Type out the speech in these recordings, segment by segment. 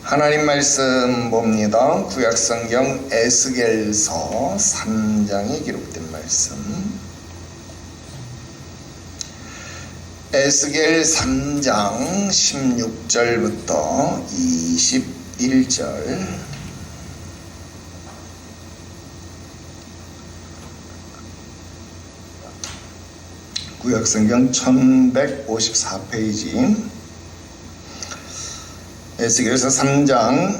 하나님 말씀 봅니다. 구약성경 에스겔서 3장에 기록된 말씀. 에스겔 3장 16절부터 21절. 구약성경 1154페이지. 에스겔서 3장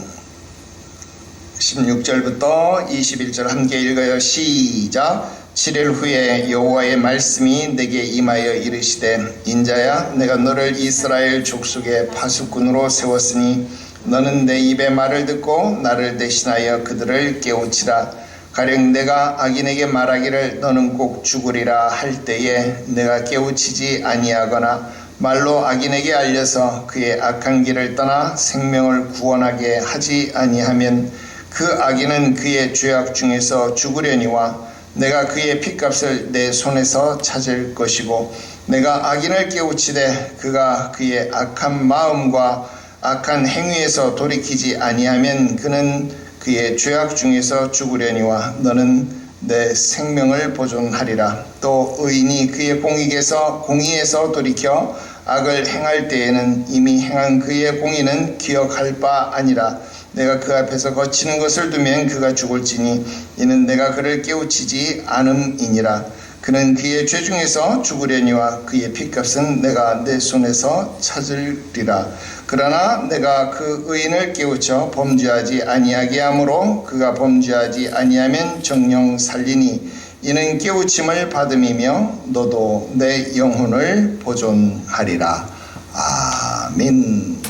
16절부터 21절 함께 읽어요. 시작. 7일 후에 여호와의 말씀이 내게 임하여 이르시되 인자야, 내가 너를 이스라엘 족속의 파수꾼으로 세웠으니 너는 내 입의 말을 듣고 나를 대신하여 그들을 깨우치라. 가령 내가 악인에게 말하기를 너는 꼭 죽으리라 할 때에 내가 깨우치지 아니하거나 말로 악인에게 알려서 그의 악한 길을 떠나 생명을 구원하게 하지 아니하면 그 악인은 그의 죄악 중에서 죽으려니와 내가 그의 핏값을 내 손에서 찾을 것이고 내가 악인을 깨우치되 그가 그의 악한 마음과 악한 행위에서 돌이키지 아니하면 그는 그의 죄악 중에서 죽으려니와 너는 내 생명을 보존하리라. 또 의인이 그의 공의에서 돌이켜 악을 행할 때에는 이미 행한 그의 공의는 기억할 바 아니라 내가 그 앞에서 거치는 것을 두면 그가 죽을지니 이는 내가 그를 깨우치지 않음이니라. 그는 그의 죄 중에서 죽으려니와 그의 핏값은 내가 내 손에서 찾으리라. 그러나 내가 그 의인을 깨우쳐 범죄하지 아니하게 하므로 그가 범죄하지 아니하면 정녕 살리니 이는 깨우침을 받음이며 너도 내 영혼을 보존하리라. 아멘.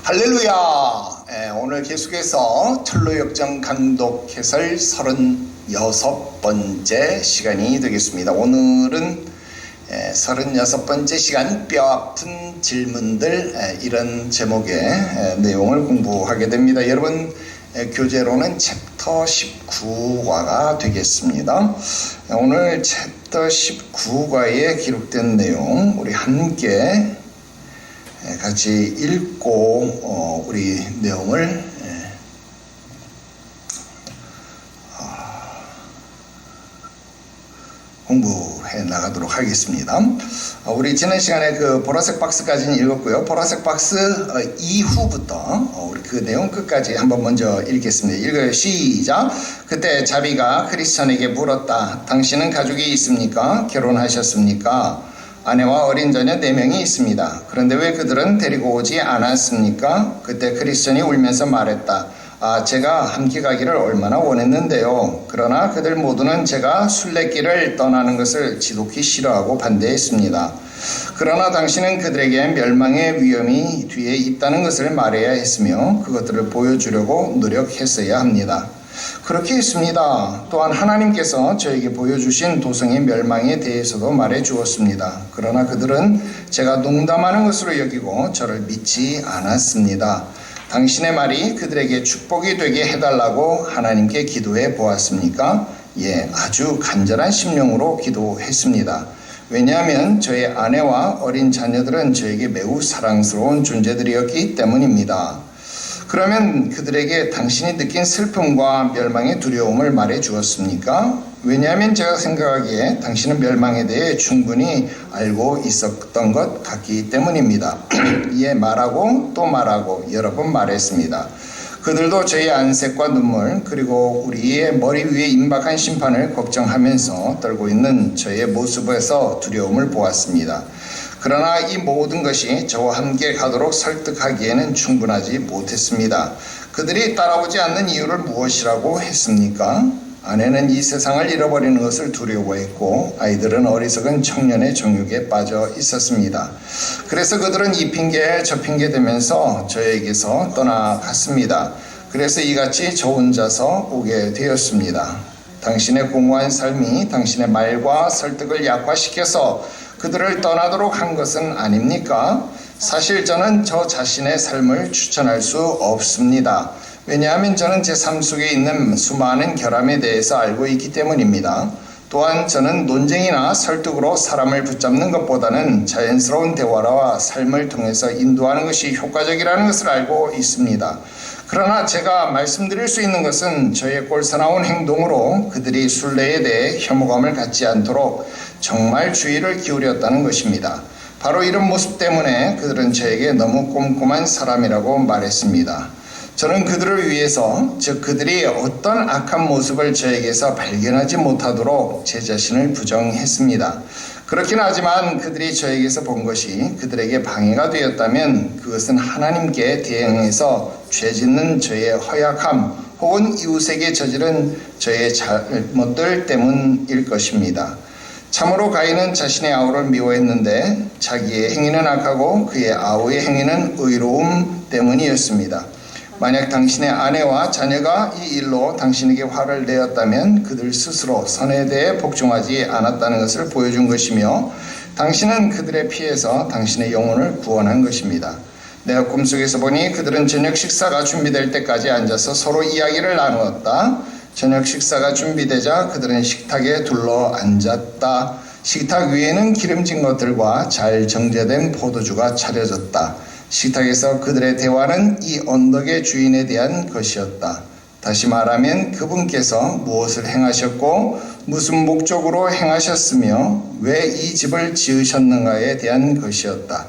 할렐루야. 오늘 계속해서 철로역정 강독 해설 36번째 시간이 되겠습니다. 오늘은 36번째 시간 뼈아픈 질문들, 이런 제목의 내용을 공부하게 됩니다. 여러분 교재로는 챕터 19과가 되겠습니다. 오늘 챕터 19과에 기록된 내용 우리 함께 같이 읽고 우리 내용을 공부해 나가도록 하겠습니다. 우리 지난 시간에 그 보라색 박스까지는 읽었고요. 보라색 박스 이후부터 우리 그 내용 끝까지 한번 먼저 읽겠습니다. 읽어요. 시작. 그때 자비가 크리스천에게 물었다. 당신은 가족이 있습니까? 결혼하셨습니까? 아내와 어린 자녀 4명이 있습니다. 그런데 왜 그들은 데리고 오지 않았습니까? 그때 크리스천이 울면서 말했다. 제가 함께 가기를 얼마나 원했는데요. 그러나 그들 모두는 제가 순례길을 떠나는 것을 지독히 싫어하고 반대했습니다. 그러나 당신은 그들에게 멸망의 위험이 뒤에 있다는 것을 말해야 했으며 그것들을 보여주려고 노력했어야 합니다. 그렇게 했습니다. 또한 하나님께서 저에게 보여주신 도성의 멸망에 대해서도 말해 주었습니다. 그러나 그들은 제가 농담하는 것으로 여기고 저를 믿지 않았습니다. 당신의 말이 그들에게 축복이 되게 해달라고 하나님께 기도해 보았습니까? 예, 아주 간절한 심령으로 기도했습니다. 왜냐하면 저의 아내와 어린 자녀들은 저에게 매우 사랑스러운 존재들이었기 때문입니다. 그러면 그들에게 당신이 느낀 슬픔과 멸망의 두려움을 말해 주었습니까? 왜냐하면 제가 생각하기에 당신은 멸망에 대해 충분히 알고 있었던 것 같기 때문입니다. 이에 말하고 또 말하고 여러 번 말했습니다. 그들도 저희 안색과 눈물 그리고 우리의 머리 위에 임박한 심판을 걱정하면서 떨고 있는 저의 모습에서 두려움을 보았습니다. 그러나 이 모든 것이 저와 함께 가도록 설득하기에는 충분하지 못했습니다. 그들이 따라오지 않는 이유를 무엇이라고 했습니까? 아내는 이 세상을 잃어버리는 것을 두려워했고 아이들은 어리석은 청년의 정욕에 빠져 있었습니다. 그래서 그들은 이 핑계 저 핑계 대면서 저에게서 떠나갔습니다. 그래서 이같이 저 혼자서 오게 되었습니다. 당신의 공허한 삶이 당신의 말과 설득을 약화시켜서 그들을 떠나도록 한 것은 아닙니까? 사실 저는 저 자신의 삶을 추천할 수 없습니다. 왜냐하면 저는 제 삶 속에 있는 수많은 결함에 대해서 알고 있기 때문입니다. 또한 저는 논쟁이나 설득으로 사람을 붙잡는 것보다는 자연스러운 대화와 삶을 통해서 인도하는 것이 효과적이라는 것을 알고 있습니다. 그러나 제가 말씀드릴 수 있는 것은 저의 꼴사나운 행동으로 그들이 순례에 대해 혐오감을 갖지 않도록 정말 주의를 기울였다는 것입니다. 바로 이런 모습 때문에 그들은 저에게 너무 꼼꼼한 사람이라고 말했습니다. 저는 그들을 위해서, 즉 그들이 어떤 악한 모습을 저에게서 발견하지 못하도록 제 자신을 부정했습니다. 그렇긴 하지만 그들이 저에게서 본 것이 그들에게 방해가 되었다면 그것은 하나님께 대응해서 죄짓는 저의 허약함 혹은 이웃에게 저지른 저의 잘못들 때문일 것입니다. 참으로 가인은 자신의 아우를 미워했는데 자기의 행위는 악하고 그의 아우의 행위는 의로움 때문이었습니다. 만약 당신의 아내와 자녀가 이 일로 당신에게 화를 내었다면 그들 스스로 선에 대해 복종하지 않았다는 것을 보여준 것이며 당신은 그들의 피해서 당신의 영혼을 구원한 것입니다. 내가 꿈속에서 보니 그들은 저녁 식사가 준비될 때까지 앉아서 서로 이야기를 나누었다. 저녁 식사가 준비되자 그들은 식탁에 둘러 앉았다. 식탁 위에는 기름진 것들과 잘 정제된 포도주가 차려졌다. 식탁에서 그들의 대화는 이 언덕의 주인에 대한 것이었다. 다시 말하면 그분께서 무엇을 행하셨고 무슨 목적으로 행하셨으며 왜 이 집을 지으셨는가에 대한 것이었다.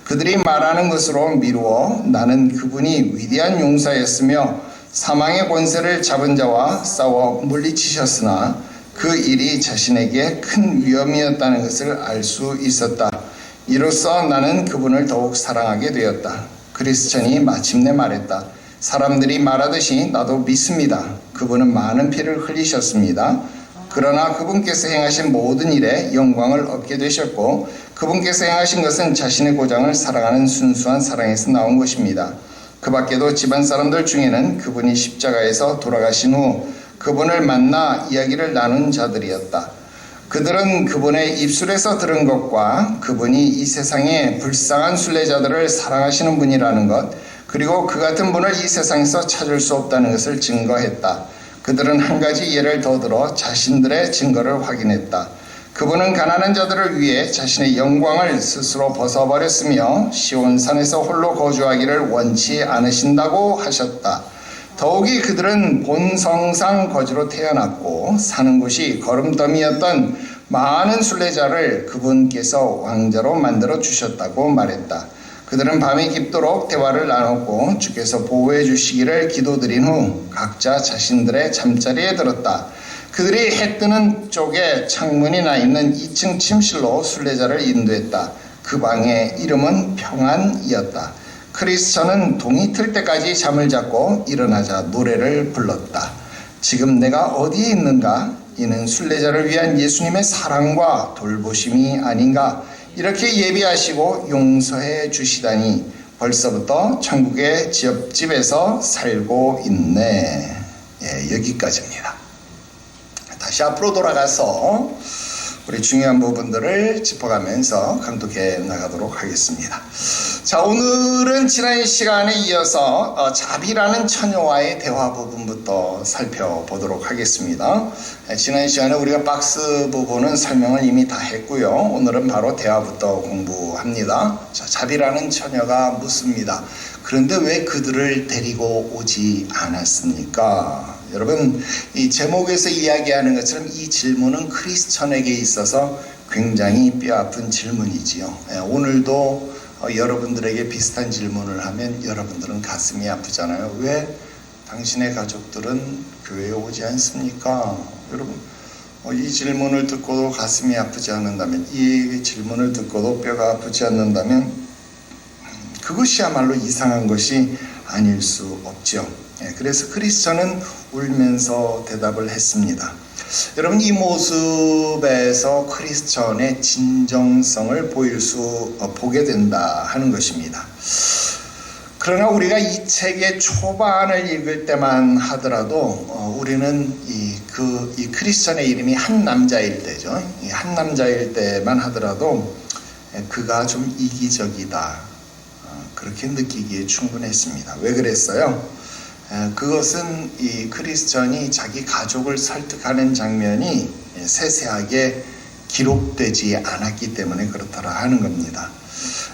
그들이 말하는 것으로 미루어 나는 그분이 위대한 용사였으며 사망의 권세를 잡은 자와 싸워 물리치셨으나 그 일이 자신에게 큰 위험이었다는 것을 알 수 있었다. 이로써 나는 그분을 더욱 사랑하게 되었다. 크리스천이 마침내 말했다. 사람들이 말하듯이 나도 믿습니다. 그분은 많은 피를 흘리셨습니다. 그러나 그분께서 행하신 모든 일에 영광을 얻게 되셨고 그분께서 행하신 것은 자신의 고장을 사랑하는 순수한 사랑에서 나온 것입니다. 그 밖에도 집안 사람들 중에는 그분이 십자가에서 돌아가신 후 그분을 만나 이야기를 나눈 자들이었다. 그들은 그분의 입술에서 들은 것과 그분이 이 세상의 불쌍한 순례자들을 사랑하시는 분이라는 것, 그리고 그 같은 분을 이 세상에서 찾을 수 없다는 것을 증거했다. 그들은 한 가지 예를 더 들어 자신들의 증거를 확인했다. 그분은 가난한 자들을 위해 자신의 영광을 스스로 벗어버렸으며 시온산에서 홀로 거주하기를 원치 않으신다고 하셨다. 더욱이 그들은 본성상 거지로 태어났고 사는 곳이 거름더미였던 많은 순례자를 그분께서 왕자로 만들어 주셨다고 말했다. 그들은 밤이 깊도록 대화를 나눴고 주께서 보호해 주시기를 기도드린 후 각자 자신들의 잠자리에 들었다. 그들이 해 뜨는 쪽에 창문이 나 있는 2층 침실로 순례자를 인도했다. 그 방의 이름은 평안이었다. 크리스천은 동이 틀 때까지 잠을 잡고 일어나자 노래를 불렀다. 지금 내가 어디에 있는가? 이는 순례자를 위한 예수님의 사랑과 돌보심이 아닌가? 이렇게 예비하시고 용서해 주시다니 벌써부터 천국의 집에서 살고 있네. 예, 여기까지입니다. 다시 앞으로 돌아가서 우리 중요한 부분들을 짚어가면서 감독해 나가도록 하겠습니다. 자, 오늘은 지난 시간에 이어서 자비라는 처녀와의 대화 부분부터 살펴보도록 하겠습니다. 지난 시간에 우리가 박스 부분은 설명을 이미 다 했고요. 오늘은 바로 대화부터 공부합니다. 자, 자비라는 처녀가 묻습니다. 그런데 왜 그들을 데리고 오지 않았습니까? 여러분, 이 제목에서 이야기하는 것처럼 이 질문은 크리스천에게 있어서 굉장히 뼈아픈 질문이지요. 오늘도 여러분들에게 비슷한 질문을 하면 여러분들은 가슴이 아프잖아요. 왜 당신의 가족들은 교회에 오지 않습니까? 여러분, 이 질문을 듣고도 가슴이 아프지 않는다면, 이 질문을 듣고도 뼈가 아프지 않는다면 그것이야말로 이상한 것이 아닐 수 없죠. 그래서 크리스천은 울면서 대답을 했습니다. 여러분, 이 모습에서 크리스천의 진정성을 보게 된다 하는 것입니다. 그러나 우리가 이 책의 초반을 읽을 때만 하더라도 우리는 이 크리스천의 이름이 한 남자일 때죠. 이 한 남자일 때만 하더라도 그가 좀 이기적이다, 그렇게 느끼기에 충분했습니다. 왜 그랬어요? 그것은 이 크리스천이 자기 가족을 설득하는 장면이 세세하게 기록되지 않았기 때문에 그렇더라 하는 겁니다.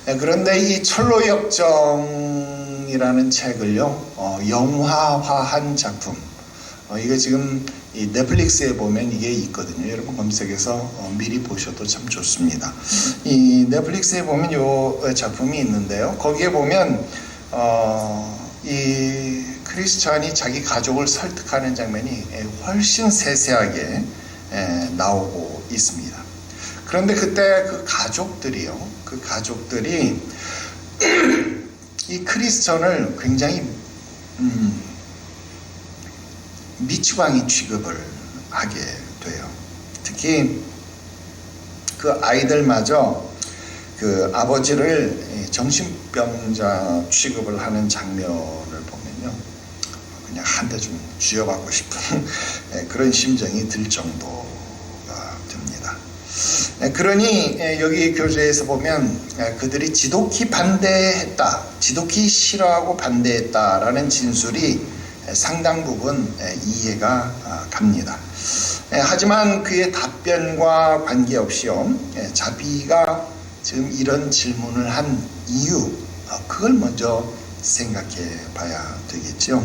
그런데 이 철로역정이라는 책을요, 영화화한 작품, 이게 지금 이 넷플릭스에 보면 이게 있거든요. 여러분 검색해서 미리 보셔도 참 좋습니다. 이 넷플릭스에 보면 이 작품이 있는데요. 거기에 보면 이 크리스찬이 자기 가족을 설득하는 장면이 훨씬 세세하게 나오고 있습니다. 그런데 그때 그 가족들이 이 크리스천을 굉장히 미치광이 취급을 하게 돼요. 특히 그 아이들마저 그 아버지를 정신병자 취급을 하는 장면을 보면요, 그냥 한 대 좀 쥐어받고 싶은 그런 심정이 들 정도가 됩니다. 그러니 여기 교재에서 보면 그들이 지독히 반대했다, 지독히 싫어하고 반대했다라는 진술이 상당 부분 이해가 갑니다. 하지만 그의 답변과 관계없이요, 자비가 지금 이런 질문을 한 이유, 그걸 먼저 생각해 봐야 되겠죠.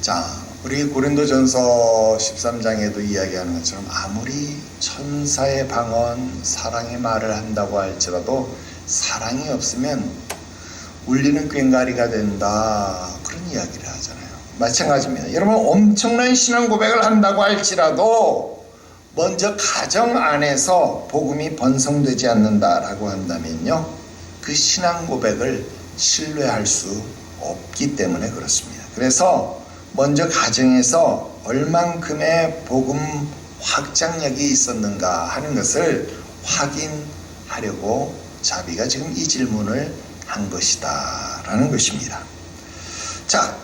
자, 우리 고린도전서 13장에도 이야기하는 것처럼 아무리 천사의 방언, 사랑의 말을 한다고 할지라도 사랑이 없으면 울리는 꽹과리가 된다, 그런 이야기를 하잖아요. 마찬가지입니다. 여러분, 엄청난 신앙 고백을 한다고 할지라도 먼저 가정 안에서 복음이 번성되지 않는다라고 한다면요, 그 신앙 고백을 신뢰할 수 없기 때문에 그렇습니다. 그래서 먼저 가정에서 얼만큼의 복음 확장력이 있었는가 하는 것을 확인하려고 자비가 지금 이 질문을 한 것이다 라는 것입니다. 자,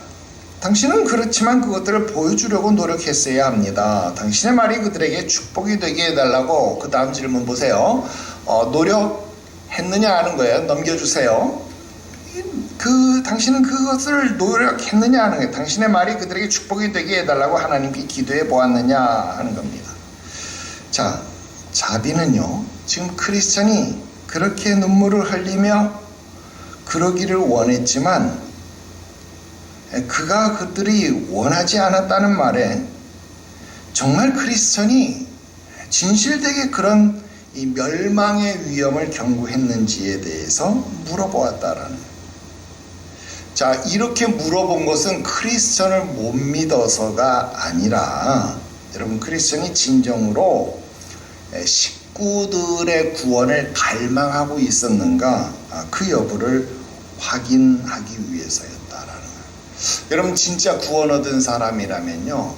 당신은 그렇지만 그것들을 보여주려고 노력했어야 합니다. 당신의 말이 그들에게 축복이 되게 해달라고. 그 다음 질문 보세요. 노력했느냐 하는 거예요. 넘겨주세요. 당신은 그것을 노력했느냐 하는 거예요. 당신의 말이 그들에게 축복이 되게 해달라고 하나님께 기도해 보았느냐 하는 겁니다. 자, 자비는요, 지금 크리스천이 그렇게 눈물을 흘리며 그러기를 원했지만 그들이 원하지 않았다는 말에 정말 크리스천이 진실되게 그런 이 멸망의 위험을 경고했는지에 대해서 물어보았다라는 거예요. 자, 이렇게 물어본 것은 크리스천을 못 믿어서가 아니라, 여러분, 크리스천이 진정으로 식구들의 구원을 갈망하고 있었는가, 그 여부를 확인하기 위해서였다라는 거예요. 여러분, 진짜 구원 얻은 사람이라면요,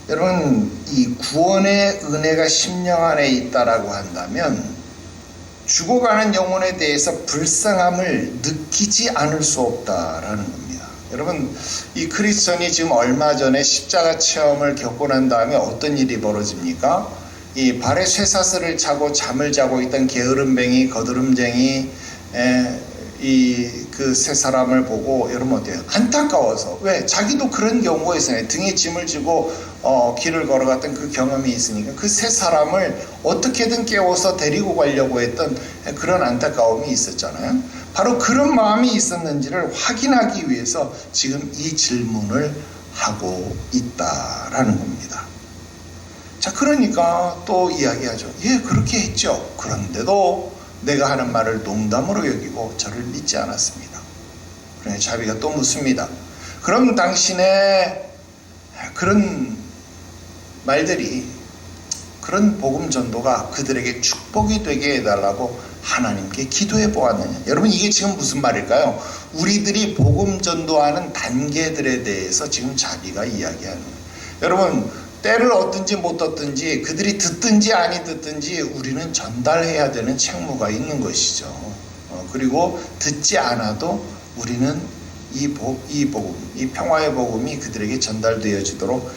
여러분, 이 구원의 은혜가 심령 안에 있다라고 한다면 죽어가는 영혼에 대해서 불쌍함을 느끼지 않을 수 없다라는 겁니다. 여러분, 이 크리스천이 지금 얼마 전에 십자가 체험을 겪고 난 다음에 어떤 일이 벌어집니까? 이 발에 쇠사슬을 차고 잠을 자고 있던 게으름뱅이, 거드름쟁이 그 세 사람을 보고 여러분 어때요? 안타까워서. 왜? 자기도 그런 경우가 있어요. 등에 짐을 지고 길을 걸어갔던 그 경험이 있으니까 그 세 사람을 어떻게든 깨워서 데리고 가려고 했던 그런 안타까움이 있었잖아요. 바로 그런 마음이 있었는지를 확인하기 위해서 지금 이 질문을 하고 있다라는 겁니다. 자, 그러니까 또 이야기하죠. 예, 그렇게 했죠. 그런데도 내가 하는 말을 농담으로 여기고 저를 믿지 않았습니다. 그러니 자비가 또 묻습니다. 그럼 당신의 그런 말들이, 그런 복음 전도가 그들에게 축복이 되게 해달라고 하나님께 기도해 보았느냐? 여러분, 이게 지금 무슨 말일까요? 우리들이 복음 전도하는 단계들에 대해서 지금 자비가 이야기하는 거예요. 여러분, 때를 얻든지 못 얻든지, 그들이 듣든지 아니 듣든지 우리는 전달해야 되는 책무가 있는 것이죠. 그리고 듣지 않아도 우리는 이 복음, 이 평화의 복음이 그들에게 전달되어지도록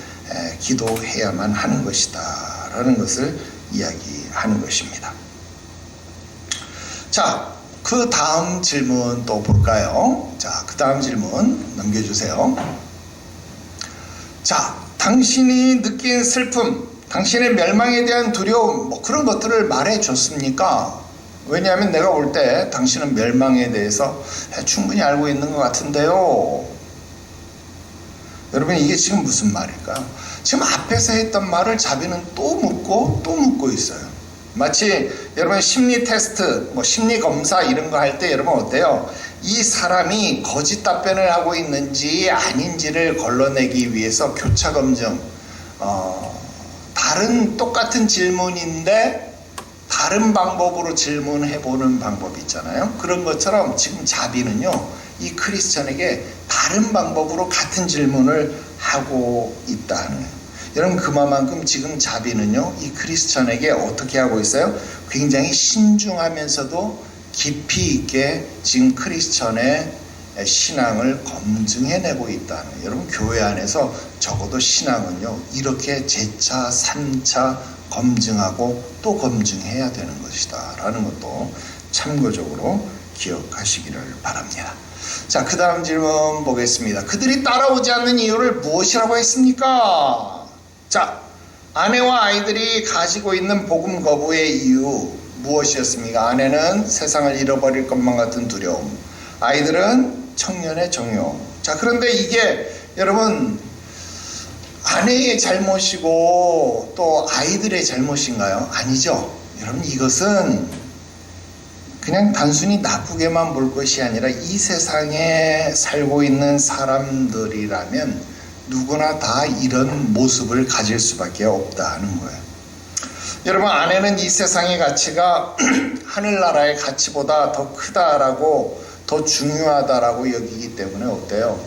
기도해야만 하는 것이다 라는 것을 이야기하는 것입니다. 자, 그 다음 질문 또 볼까요? 자, 그 다음 질문 넘겨주세요. 자, 당신이 느낀 슬픔, 당신의 멸망에 대한 두려움, 뭐 그런 것들을 말해 줬습니까? 왜냐하면 내가 볼 때 당신은 멸망에 대해서 충분히 알고 있는 것 같은데요. 여러분, 이게 지금 무슨 말일까요? 지금 앞에서 했던 말을 자비는 또 묻고 또 묻고 있어요. 마치 여러분 심리 테스트, 뭐 심리 검사 이런 거 할 때 여러분 어때요? 이 사람이 거짓 답변을 하고 있는지 아닌지를 걸러내기 위해서 교차 검증, 다른 똑같은 질문인데 다른 방법으로 질문해 보는 방법이 있잖아요. 그런 것처럼 지금 자비는요, 이 크리스천에게 다른 방법으로 같은 질문을 하고 있다는 거예요. 여러분, 그만큼 지금 자비는요, 이 크리스천에게 어떻게 하고 있어요? 굉장히 신중하면서도 깊이 있게 지금 크리스천의 신앙을 검증해내고 있다는 거예요. 여러분, 교회 안에서 적어도 신앙은요, 이렇게 재차 3차 검증하고 또 검증해야 되는 것이다 라는 것도 참고적으로 기억하시기를 바랍니다. 자, 그 다음 질문 보겠습니다. 그들이 따라오지 않는 이유를 무엇이라고 했습니까? 자, 아내와 아이들이 가지고 있는 복음 거부의 이유 무엇이었습니까? 아내는 세상을 잃어버릴 것만 같은 두려움, 아이들은 청년의 정욕. 자, 그런데 이게 여러분 아내의 잘못이고 또 아이들의 잘못인가요? 아니죠. 여러분, 이것은 그냥 단순히 나쁘게만 볼 것이 아니라 이 세상에 살고 있는 사람들이라면 누구나 다 이런 모습을 가질 수밖에 없다는 거예요. 여러분, 아내는 이 세상의 가치가 하늘나라의 가치보다 더 크다라고, 더 중요하다라고 여기기 때문에 어때요?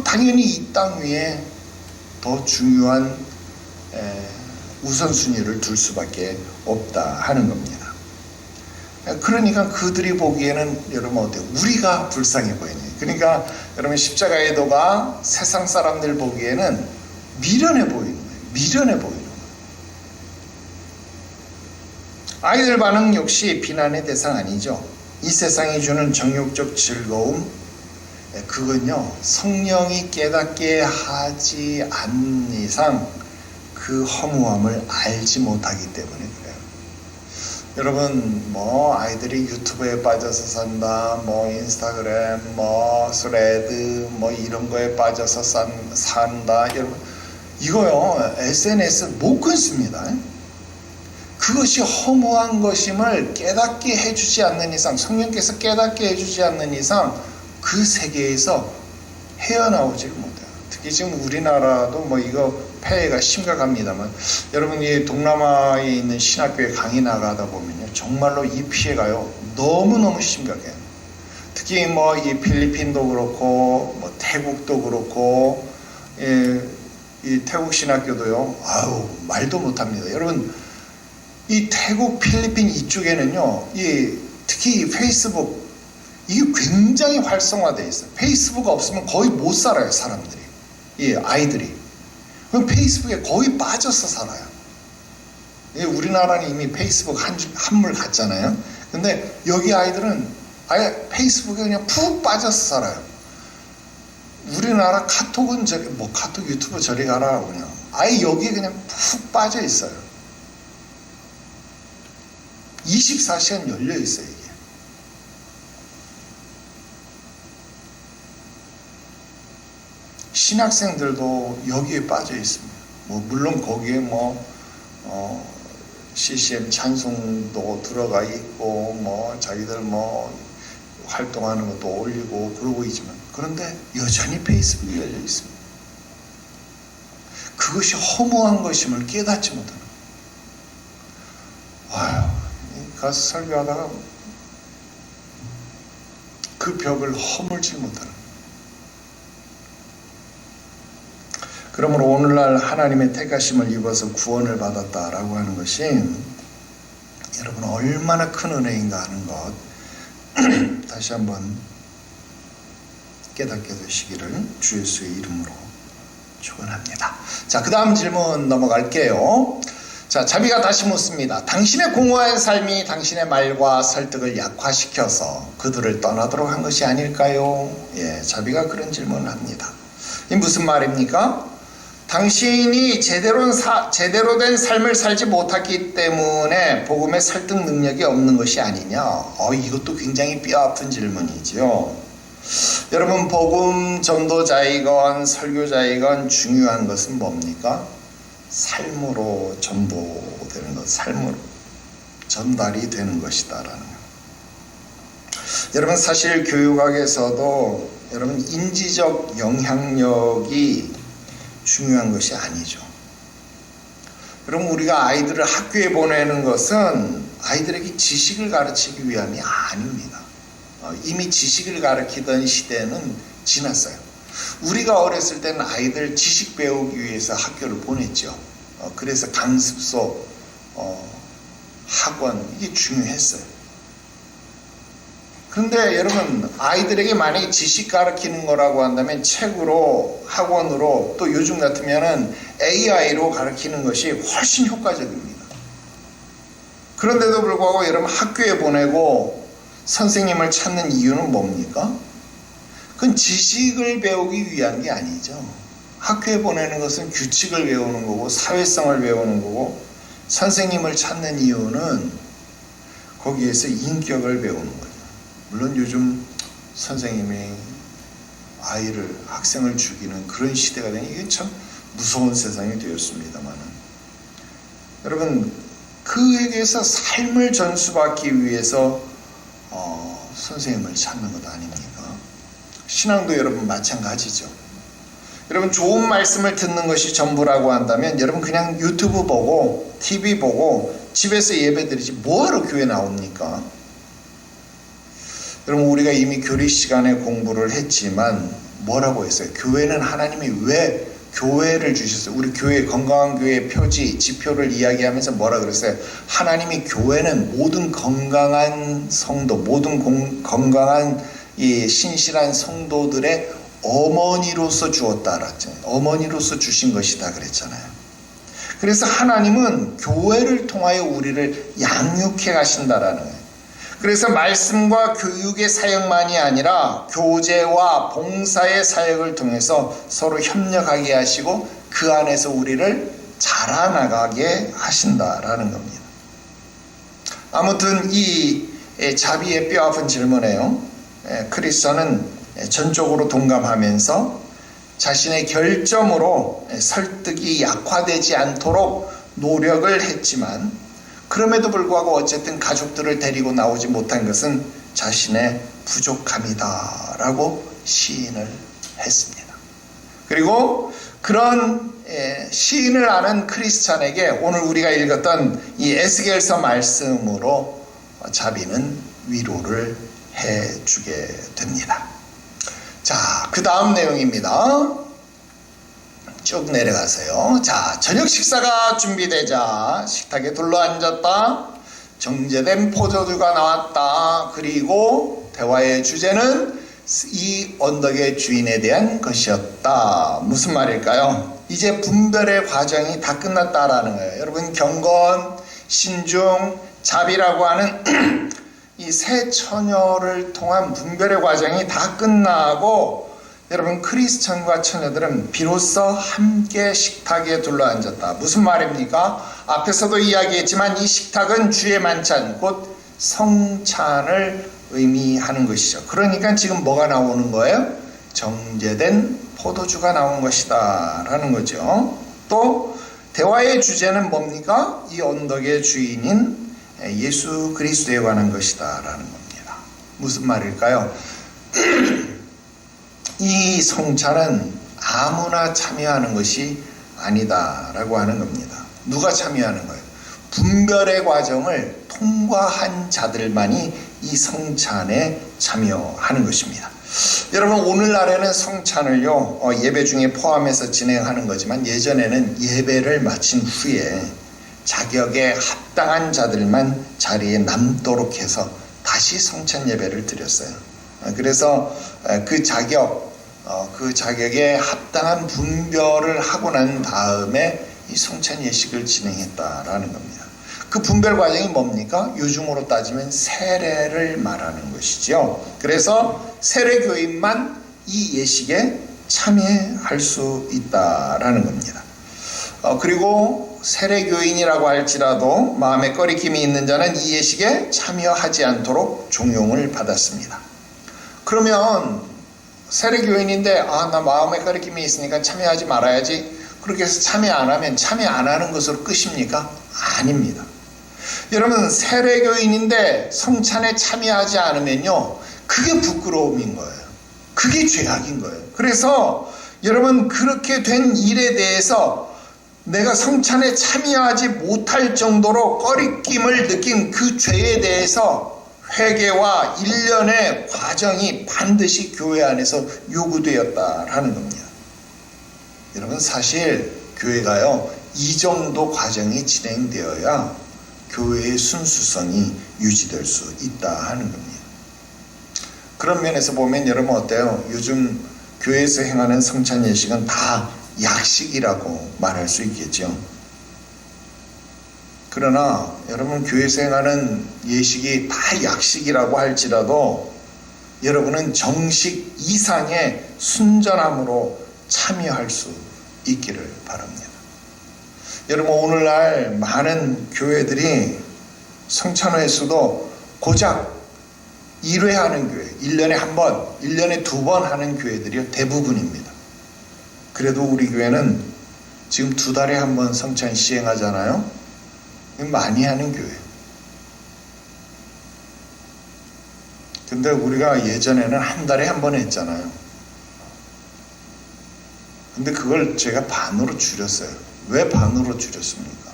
당연히 이 땅 위에 더 중요한 우선순위를 둘 수밖에 없다 하는 겁니다. 그러니까 그들이 보기에는 여러분 어때요? 우리가 불쌍해 보이네. 그러니까 여러분, 십자가의 도가 세상 사람들 보기에는 미련해 보이는 거예요. 미련해 보이는 거예요. 아이들 반응 역시 비난의 대상 아니죠. 이 세상이 주는 정욕적 즐거움, 그건요, 성령이 깨닫게 하지 않는 이상 그 허무함을 알지 못하기 때문에 그래요. 여러분, 뭐 아이들이 유튜브에 빠져서 산다, 뭐 인스타그램, 뭐 스레드, 뭐 이런 거에 빠져서 산다. 여러분, 이거요, SNS 못 끊습니다. 그것이 허무한 것임을 깨닫게 해주지 않는 이상, 성령께서 깨닫게 해주지 않는 이상 그 세계에서 헤어나오지를 못해요. 특히 지금 우리나라도 뭐 이거 폐해가 심각합니다만, 여러분, 이 동남아에 있는 신학교에 강의 나가다 보면요, 정말로 이 피해가요 너무너무 심각해요. 특히 뭐 이 필리핀도 그렇고 뭐 태국도 그렇고, 이 태국 신학교도요, 아우 말도 못합니다. 여러분, 이 태국, 필리핀 이쪽에는요, 특히 페이스북, 이게 굉장히 활성화되어 있어요. 페이스북 없으면 거의 못 살아요, 사람들이. 아이들이. 그럼 페이스북에 거의 빠져서 살아요. 우리나라는 이미 페이스북 한물 갔잖아요. 근데 여기 아이들은 아예 페이스북에 그냥 푹 빠져서 살아요. 우리나라 카톡은 카톡 유튜브 저리 가라, 그냥. 아예 여기에 그냥 푹 빠져 있어요. 24시간 열려 있어요, 이게. 신학생들도 여기에 빠져 있습니다. 뭐 물론 거기에 CCM 찬송도 들어가 있고 뭐 자기들 뭐 활동하는 것도 올리고 그러고 있지만, 그런데 여전히 페이스북이 열려 있습니다. 그것이 허무한 것임을 깨닫지 못하는 거예요. 아유, 가서 설교하다가 그 벽을 허물지 못하는 거예요. 그러므로 오늘날 하나님의 택하심을 입어서 구원을 받았다라고 하는 것이 여러분 얼마나 큰 은혜인가 하는 것 다시 한번 깨닫게 되시기를 주 예수의 이름으로 축원합니다. 자, 그 다음 질문 넘어갈게요. 자, 자비가 다시 묻습니다. 당신의 공허한 삶이 당신의 말과 설득을 약화시켜서 그들을 떠나도록 한 것이 아닐까요? 예, 자비가 그런 질문을 합니다. 이 무슨 말입니까? 당신이 제대로 된 삶을 살지 못했기 때문에 복음의 설득 능력이 없는 것이 아니냐? 이것도 굉장히 뼈아픈 질문이죠. 여러분, 복음 전도자이건 설교자이건 중요한 것은 뭡니까? 삶으로 전도되는 것, 삶으로 전달이 되는 것이다라는 것. 여러분, 사실 교육학에서도 여러분 인지적 영향력이 중요한 것이 아니죠. 여러분, 우리가 아이들을 학교에 보내는 것은 아이들에게 지식을 가르치기 위함이 아닙니다. 이미 지식을 가르치던 시대는 지났어요. 우리가 어렸을 때는 아이들 지식 배우기 위해서 학교를 보냈죠. 그래서 강습소, 학원, 이게 중요했어요. 그런데 여러분, 아이들에게 만약에 지식 가르치는 거라고 한다면 책으로, 학원으로, 또 요즘 같으면은 AI로 가르치는 것이 훨씬 효과적입니다. 그런데도 불구하고 여러분, 학교에 보내고 선생님을 찾는 이유는 뭡니까? 그건 지식을 배우기 위한 게 아니죠. 학교에 보내는 것은 규칙을 배우는 거고 사회성을 배우는 거고, 선생님을 찾는 이유는 거기에서 인격을 배우는 거죠. 물론 요즘 선생님이 학생을 죽이는 그런 시대가 되니 이게 참 무서운 세상이 되었습니다만, 여러분, 그에게서 삶을 전수받기 위해서 선생님을 찾는 것 아닙니까? 신앙도 여러분 마찬가지죠. 여러분, 좋은 말씀을 듣는 것이 전부라고 한다면 여러분 그냥 유튜브 보고 TV 보고 집에서 예배 드리지 뭐하러 교회 나옵니까? 여러분, 우리가 이미 교리 시간에 공부를 했지만 뭐라고 했어요? 교회는 하나님이 왜 교회를 주셨어요? 우리 교회, 건강한 교회 표지, 지표를 이야기하면서 뭐라 그랬어요? 하나님이 교회는 모든 건강한 성도, 모든 건강한 이 신실한 성도들의 어머니로서 주었다 그랬잖아요. 어머니로서 주신 것이다 그랬잖아요. 그래서 하나님은 교회를 통하여 우리를 양육해 가신다라는 거예요. 그래서 말씀과 교육의 사역만이 아니라 교제와 봉사의 사역을 통해서 서로 협력하게 하시고 그 안에서 우리를 자라나가게 하신다라는 겁니다. 아무튼 이 자비의 뼈아픈 질문에요, 크리스천은 전적으로 동감하면서 자신의 결점으로 설득이 약화되지 않도록 노력을 했지만, 그럼에도 불구하고 어쨌든 가족들을 데리고 나오지 못한 것은 자신의 부족함이다 라고 시인을 했습니다. 그리고 그런 시인을 아는 크리스찬에게 오늘 우리가 읽었던 이 에스겔서 말씀으로 자비는 위로를 해주게 됩니다. 자, 그 다음 내용입니다. 쭉 내려가세요. 자, 저녁 식사가 준비되자 식탁에 둘러앉았다. 정제된 포도주가 나왔다. 그리고 대화의 주제는 이 언덕의 주인에 대한 것이었다. 무슨 말일까요? 이제 분별의 과정이 다 끝났다라는 거예요. 여러분, 경건, 신중, 자비라고 하는 이 세 처녀를 통한 분별의 과정이 다 끝나고, 여러분, 크리스천과 처녀들은 비로소 함께 식탁에 둘러앉았다. 무슨 말입니까? 앞에서도 이야기했지만 이 식탁은 주의 만찬, 곧 성찬을 의미하는 것이죠. 그러니까 지금 뭐가 나오는 거예요? 정제된 포도주가 나온 것이다 라는 거죠. 또 대화의 주제는 뭡니까? 이 언덕의 주인인 예수 그리스도에 관한 것이다 라는 겁니다. 무슨 말일까요? 이 성찬은 아무나 참여하는 것이 아니다 라고 하는 겁니다. 누가 참여하는 거예요? 분별의 과정을 통과한 자들만이 이 성찬에 참여하는 것입니다. 여러분, 오늘날에는 성찬을요, 예배 중에 포함해서 진행하는 거지만 예전에는 예배를 마친 후에 자격에 합당한 자들만 자리에 남도록 해서 다시 성찬 예배를 드렸어요. 그래서 그 자격에 합당한 분별을 하고 난 다음에 이 성찬 예식을 진행했다라는 겁니다. 그 분별 과정이 뭡니까? 요즘으로 따지면 세례를 말하는 것이죠. 그래서 세례교인만 이 예식에 참여할 수 있다라는 겁니다. 그리고 세례교인이라고 할지라도 마음에 꺼리낌이 있는 자는 이 예식에 참여하지 않도록 종용을 받았습니다. 그러면 세례교인인데 나 마음에 꺼리낌이 있으니까 참여하지 말아야지, 그렇게 해서 참여 안 하면 참여 안 하는 것으로 끝입니까? 아닙니다. 여러분, 세례교인인데 성찬에 참여하지 않으면요, 그게 부끄러움인 거예요. 그게 죄악인 거예요. 그래서 여러분, 그렇게 된 일에 대해서 내가 성찬에 참여하지 못할 정도로 꺼리낌을 느낀 그 죄에 대해서 회개와 일련의 과정이 반드시 교회 안에서 요구되었다라는 겁니다. 여러분, 사실 교회가요, 이 정도 과정이 진행되어야 교회의 순수성이 유지될 수 있다 하는 겁니다. 그런 면에서 보면 여러분 어때요? 요즘 교회에서 행하는 성찬 예식은 다 약식이라고 말할 수 있겠죠. 그러나 여러분, 교회에서 행하는 예식이 다 약식이라고 할지라도 여러분은 정식 이상의 순전함으로 참여할 수 있기를 바랍니다. 여러분, 오늘날 많은 교회들이 성찬회에서도 고작 1회 하는 교회, 1년에 한 번, 1년에 2번 하는 교회들이 대부분입니다. 그래도 우리 교회는 지금 2달에 한 번 성찬 시행하잖아요. 많이 하는 교회. 근데 우리가 예전에는 한 달에 한 번 했잖아요. 근데 그걸 제가 반으로 줄였어요. 왜 반으로 줄였습니까?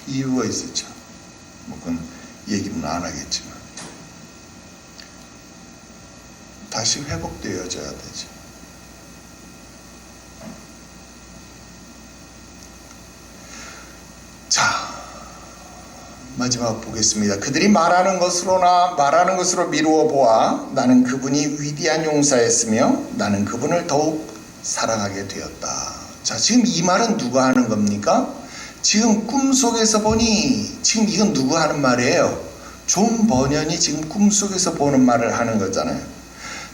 이유가 있었죠. 그건 얘기는 안 하겠지만 다시 회복되어져야 되죠. 자, 마지막 보겠습니다. 그들이 말하는 것으로 미루어 보아 나는 그분이 위대한 용사였으며 나는 그분을 더욱 사랑하게 되었다. 자, 지금 이 말은 누가 하는 겁니까? 지금 꿈속에서 보니, 지금 이건 누구 하는 말이에요? 존 버년이 지금 꿈속에서 보는 말을 하는 거잖아요.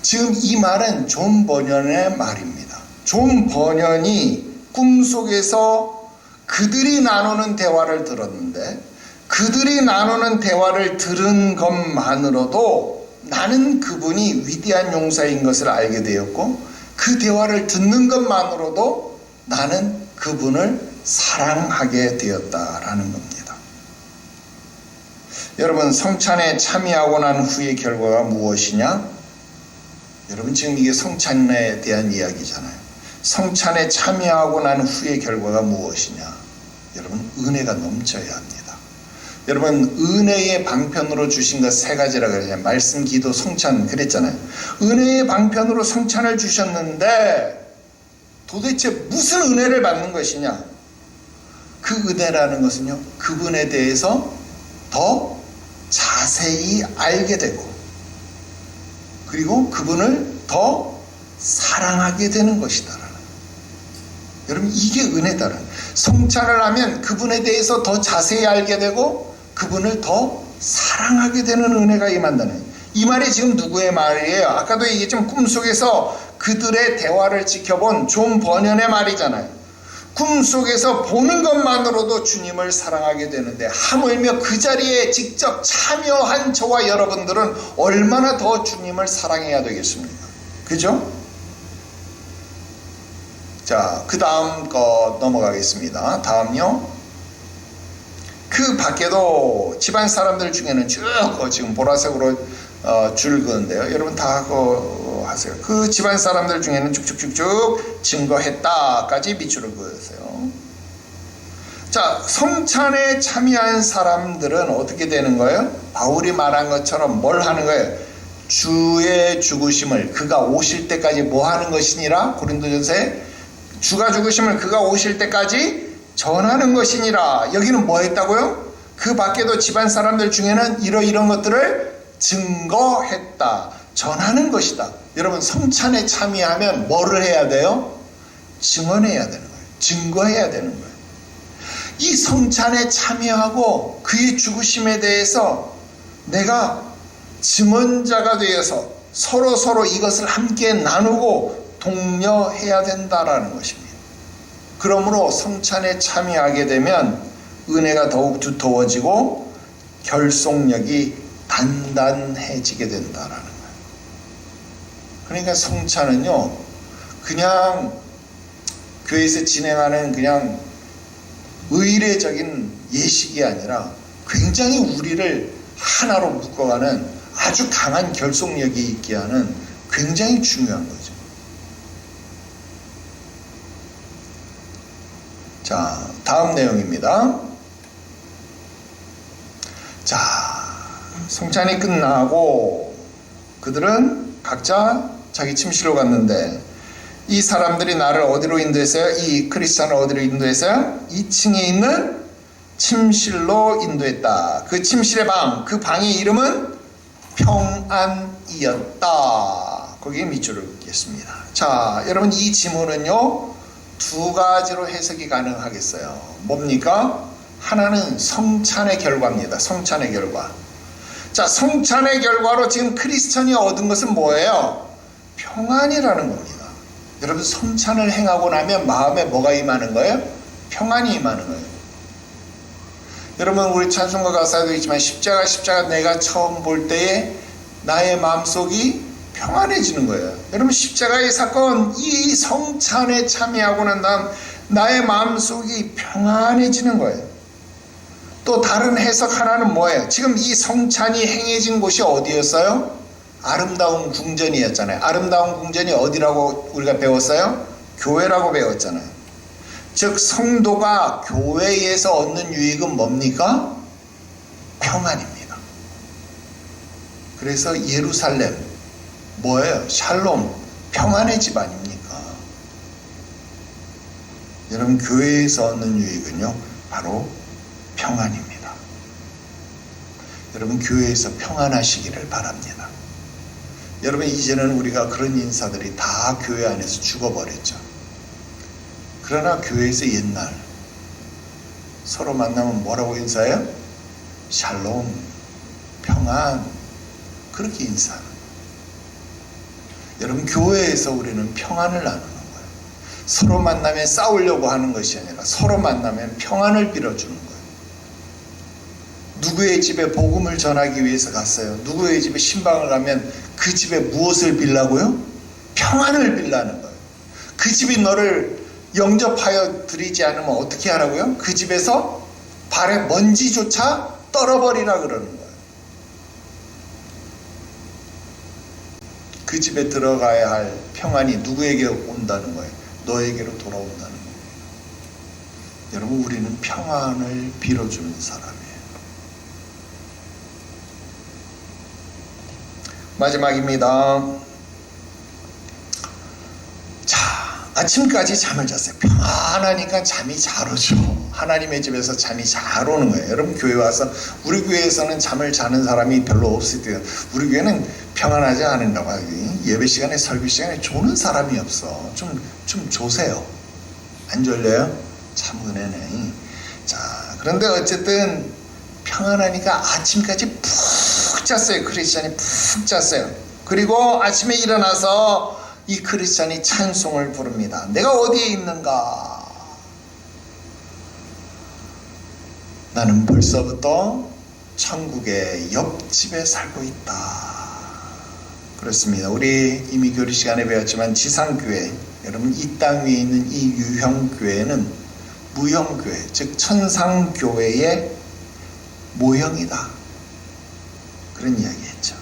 지금 이 말은 존 버년의 말입니다. 존 버년이 꿈속에서 그들이 나누는 대화를 들었는데, 그들이 나누는 대화를 들은 것만으로도 나는 그분이 위대한 용사인 것을 알게 되었고, 그 대화를 듣는 것만으로도 나는 그분을 사랑하게 되었다라는 겁니다. 여러분, 성찬에 참여하고 난 후의 결과가 무엇이냐? 여러분, 지금 이게 성찬에 대한 이야기잖아요. 성찬에 참여하고 난 후의 결과가 무엇이냐? 여러분, 은혜가 넘쳐야 합니다. 여러분, 은혜의 방편으로 주신 것 3가지라 그러잖아요. 말씀, 기도, 성찬 그랬잖아요. 은혜의 방편으로 성찬을 주셨는데 도대체 무슨 은혜를 받는 것이냐? 그 은혜라는 것은요, 그분에 대해서 더 자세히 알게 되고, 그리고 그분을 더 사랑하게 되는 것이다. 여러분, 이게 은혜다라는. 성찬을 하면 그분에 대해서 더 자세히 알게 되고 그분을 더 사랑하게 되는 은혜가 임한다는, 이 말이 지금 누구의 말이에요? 아까도 얘기했지만 꿈속에서 그들의 대화를 지켜본 존 버년의 말이잖아요. 꿈속에서 보는 것만으로도 주님을 사랑하게 되는데, 하물며 그 자리에 직접 참여한 저와 여러분들은 얼마나 더 주님을 사랑해야 되겠습니까? 그죠? 자, 그 다음 거 넘어가겠습니다. 다음요. 그 밖에도 집안 사람들 중에는 쭉 지금 보라색으로 줄 그은데요. 여러분 다 그거 하세요. 그 집안 사람들 중에는 쭉쭉쭉쭉 증거했다까지 밑줄을 그으세요. 자, 성찬에 참여한 사람들은 어떻게 되는 거예요? 바울이 말한 것처럼 뭘 하는 거예요? 주의 죽으심을 그가 오실 때까지 뭐 하는 것이니라? 고린도전서에 주가 죽으심을 그가 오실 때까지 전하는 것이니라. 여기는 뭐 했다고요? 그 밖에도 집안 사람들 중에는 이러이런 것들을 증거했다. 전하는 것이다. 여러분, 성찬에 참여하면 뭐를 해야 돼요? 증언해야 되는 거예요. 증거해야 되는 거예요. 이 성찬에 참여하고 그의 죽으심에 대해서 내가 증언자가 되어서 서로 이것을 함께 나누고 독려해야 된다라는 것입니다. 그러므로 성찬에 참여하게 되면 은혜가 더욱 두터워지고 결속력이 단단해지게 된다라는 거예요. 그러니까 성찬은요, 그냥 교회에서 진행하는 그냥 의례적인 예식이 아니라 굉장히 우리를 하나로 묶어가는 아주 강한 결속력이 있게 하는 굉장히 중요한 거죠. 자, 다음 내용입니다. 자, 성찬이 끝나고 그들은 각자 자기 침실로 갔는데 이 사람들이 나를 어디로 인도했어요? 이 크리스찬을 어디로 인도했어요? 2층에 있는 침실로 인도했다. 그 침실의 방, 그 방의 이름은 평안이었다. 거기에 밑줄을 긋겠습니다. 자, 여러분 이 지문은요, 두 가지로 해석이 가능하겠어요. 뭡니까? 하나는 성찬의 결과입니다. 성찬의 결과. 자, 성찬의 결과로 지금 크리스천이 얻은 것은 뭐예요? 평안이라는 겁니다. 여러분 성찬을 행하고 나면 마음에 뭐가 임하는 거예요? 평안이 임하는 거예요. 여러분 우리 찬송가 가사에도 있지만 십자가 내가 처음 볼 때에 나의 마음속이 평안해지는 거예요. 여러분 십자가의 사건, 이 성찬에 참여하고 난 다음 나의 마음속이 평안해지는 거예요. 또 다른 해석 하나는 뭐예요? 지금 이 성찬이 행해진 곳이 어디였어요? 아름다운 궁전이었잖아요. 아름다운 궁전이 어디라고 우리가 배웠어요? 교회라고 배웠잖아요. 즉 성도가 교회에서 얻는 유익은 뭡니까? 평안입니다. 그래서 예루살렘 뭐예요? 샬롬, 평안의 집 아닙니까? 여러분 교회에서 얻는 유익은요 바로 평안입니다. 여러분 교회에서 평안하시기를 바랍니다. 여러분 이제는 우리가 그런 인사들이 다 교회 안에서 죽어버렸죠. 그러나 교회에서 옛날 서로 만나면 뭐라고 인사해요? 샬롬, 평안, 그렇게 인사하는 거예요. 여러분 교회에서 우리는 평안을 나누는 거예요. 서로 만나면 싸우려고 하는 것이 아니라 서로 만나면 평안을 빌어주는 거예요. 누구의 집에 복음을 전하기 위해서 갔어요. 누구의 집에 신방을 가면 그 집에 무엇을 빌라고요? 평안을 빌라는 거예요. 그 집이 너를 영접하여 드리지 않으면 어떻게 하라고요? 그 집에서 발에 먼지조차 떨어버리라 그러는 거예요. 그 집에 들어가야 할 평안이 누구에게 온다는 거예요? 너에게로 돌아온다는 거예요. 여러분 우리는 평안을 빌어주는 사람이에요. 마지막입니다. 자, 아침까지 잠을 잤어요. 평안하니까 잠이 잘 오죠. 하나님의 집에서 잠이 잘 오는 거예요. 여러분 교회 와서 우리 교회에서는 잠을 자는 사람이 별로 없을 때요. 우리 교회는 평안하지 않은가 봐요. 예배 시간에 설교 시간에 조는 사람이 없어. 좀 조세요. 안 졸려요? 참 은혜네. 자, 그런데 어쨌든 평안하니까 아침까지 푹 잤어요. 크리스찬이 푹 잤어요. 그리고 아침에 일어나서 이 크리스찬이 찬송을 부릅니다. 내가 어디에 있는가? 나는 벌써부터 천국의 옆집에 살고 있다. 그렇습니다. 우리 이미 교리 시간에 배웠지만 지상교회, 여러분 이 땅 위에 있는 이 유형교회는 무형교회, 즉 천상교회의 모형이다. 그런 이야기했죠.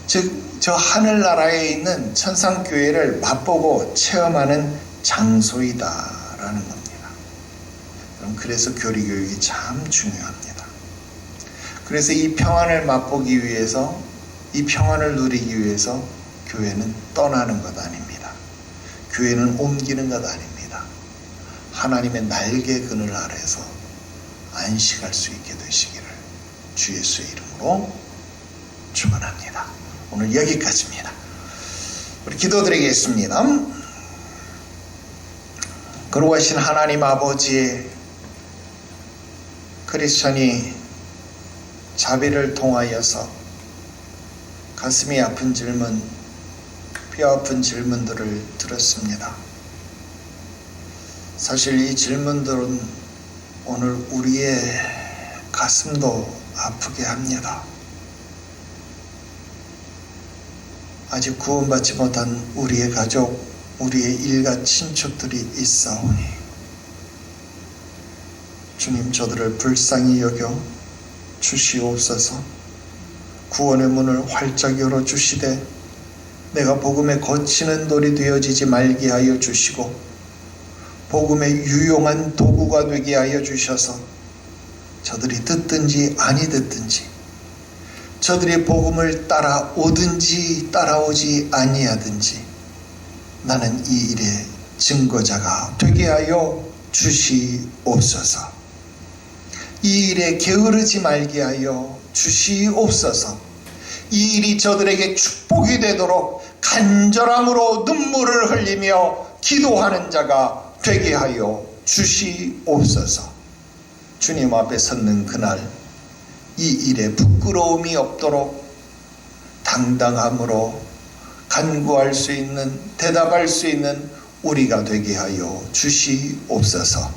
즉 저 하늘나라에 있는 천상교회를 맛보고 체험하는 장소이다라는 겁니다. 그래서 교리교육이 참 중요합니다. 그래서 이 평안을 맛보기 위해서, 이 평안을 누리기 위해서 교회는 떠나는 것 아닙니다. 교회는 옮기는 것 아닙니다. 하나님의 날개 그늘 아래서 안식할 수 있게 되시기를 주 예수의 이름으로 축원합니다. 오늘 여기까지입니다. 우리 기도드리겠습니다. 거룩하신 하나님 아버지, 크리스천이 자비를 통하여서 가슴이 아픈 질문, 뼈 아픈 질문들을 들었습니다. 사실 이 질문들은 오늘 우리의 가슴도 아프게 합니다. 아직 구원받지 못한 우리의 가족, 우리의 일가 친척들이 있사오니 주님, 저들을 불쌍히 여겨 주시옵소서. 구원의 문을 활짝 열어주시되 내가 복음에 거치는 돌이 되어지지 말게 하여 주시고 복음의 유용한 도구가 되게 하여 주셔서 저들이 듣든지 아니 듣든지, 저들이 복음을 따라오든지 따라오지 아니하든지 나는 이 일의 증거자가 되게 하여 주시옵소서. 이 일에 게으르지 말게 하여 주시옵소서. 이 일이 저들에게 축복이 되도록 간절함으로 눈물을 흘리며 기도하는 자가 되게 하여 주시옵소서. 주님 앞에 섰는 그날 이 일에 부끄러움이 없도록 당당함으로 간구할 수 있는, 대답할 수 있는 우리가 되게 하여 주시옵소서.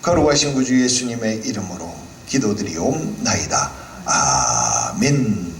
거룩하신 구주 예수님의 이름으로 기도드리옵나이다. 아멘.